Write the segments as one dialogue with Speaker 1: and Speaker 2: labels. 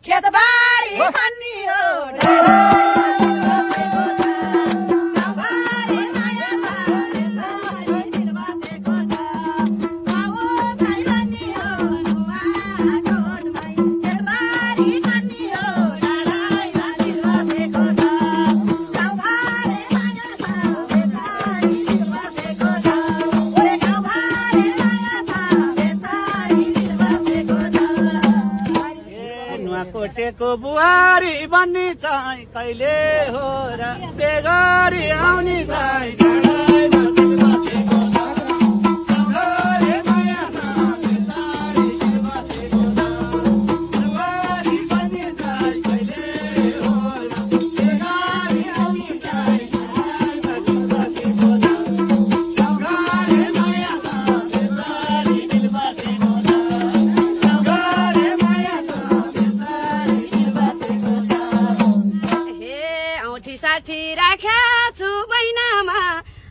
Speaker 1: खेतबारी भन्ने हो
Speaker 2: कोटेको बुहारी बन्ने चाहिँ कहिले हो र बेगरी आउने चाहिँ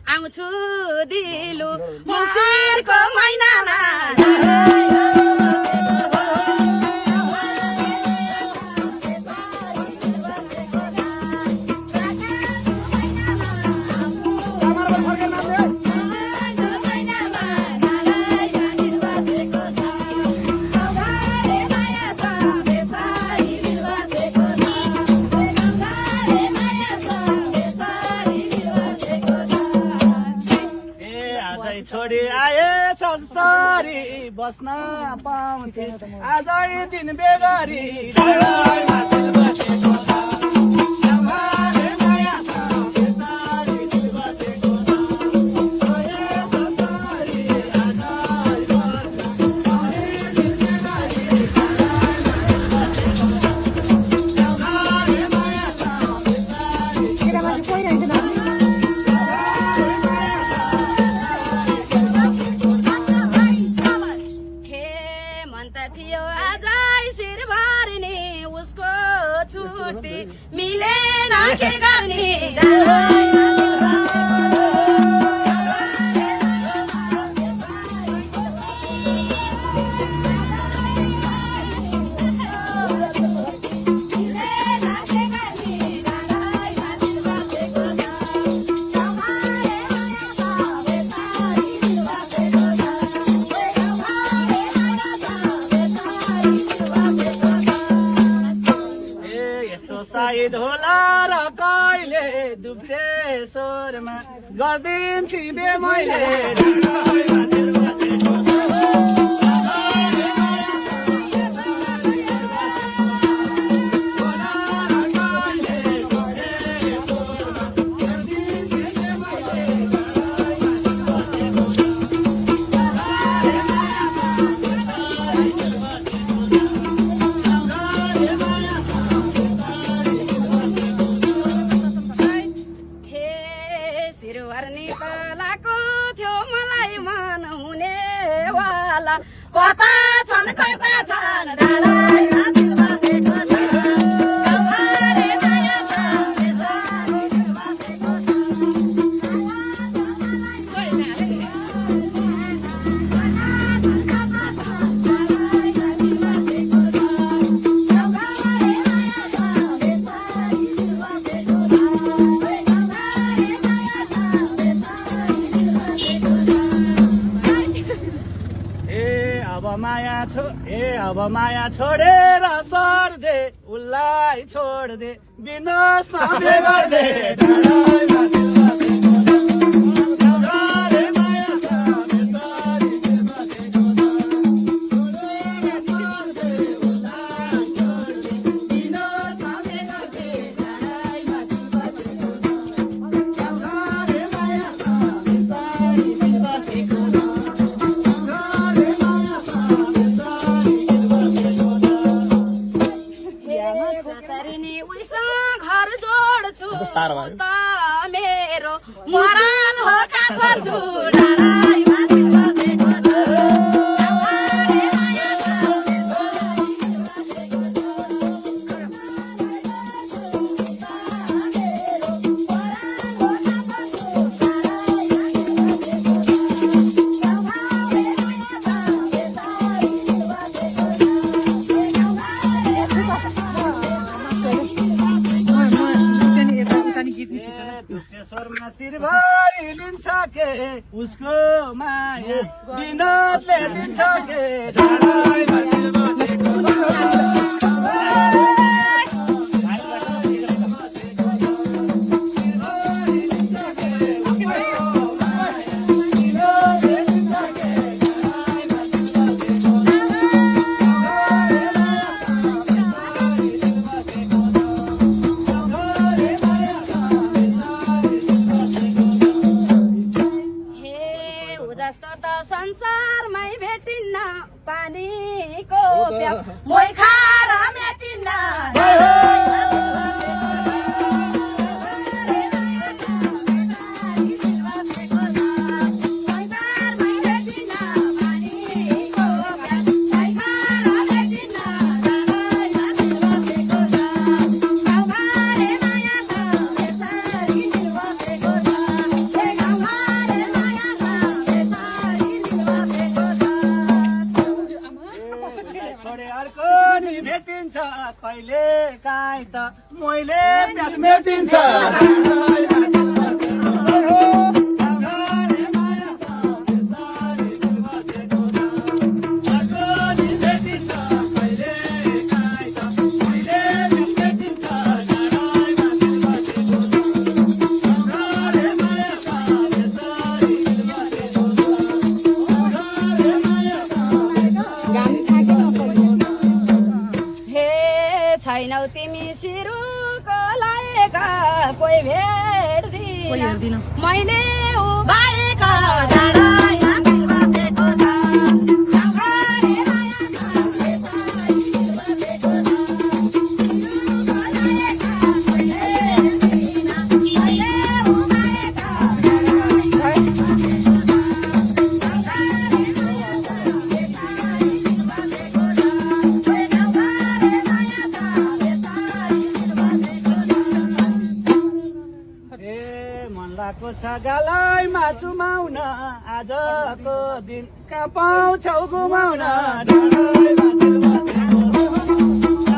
Speaker 1: आउँछु दिलु मङ्सिरको महिनामा
Speaker 2: छोडी आएछ सरी बस्न पाउँथे आजै दिन बेगरी
Speaker 1: मिलेन के गर्ने
Speaker 2: सायद होला र कहिले दुब्जे स्वरमा गर्दिन्थी बे मैले
Speaker 1: कता छन् कता छन्
Speaker 2: अब माया छोडेर सर्दे उसलाई छोड्दे बिना साबे गर्दे
Speaker 1: घर जोड्छु त मेरो मरण हो कान्छो डाँडाई माथि बसेको छ
Speaker 2: दुखेश्वरमा शिरभरि लिन्छ के उसको माया विनोदले दिन्छ के डाँडाई माथि बसेको
Speaker 1: जस्तो त संसारमै भेटिन्न पानीको प्यास मोही खाएर मेटिन्न
Speaker 2: भेटिन्छ कहिले काहीँ त मैले प्यास मेटिन्छ
Speaker 1: छैनौ तिमी सिरुको लाएका कोही भेट्दिन मैले उभाएका डाँडाई माथि बसेको छ
Speaker 2: मनलाको छ गालैमा चुमाउन आजको दिन कहाँ पाउँछौ घुमाउन डाँडाई माथि बसेको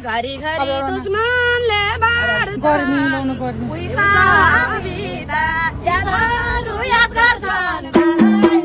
Speaker 1: घरिघरि दुश्मनले बार्छ पैसा बिदा यादहरू याद गर्छन्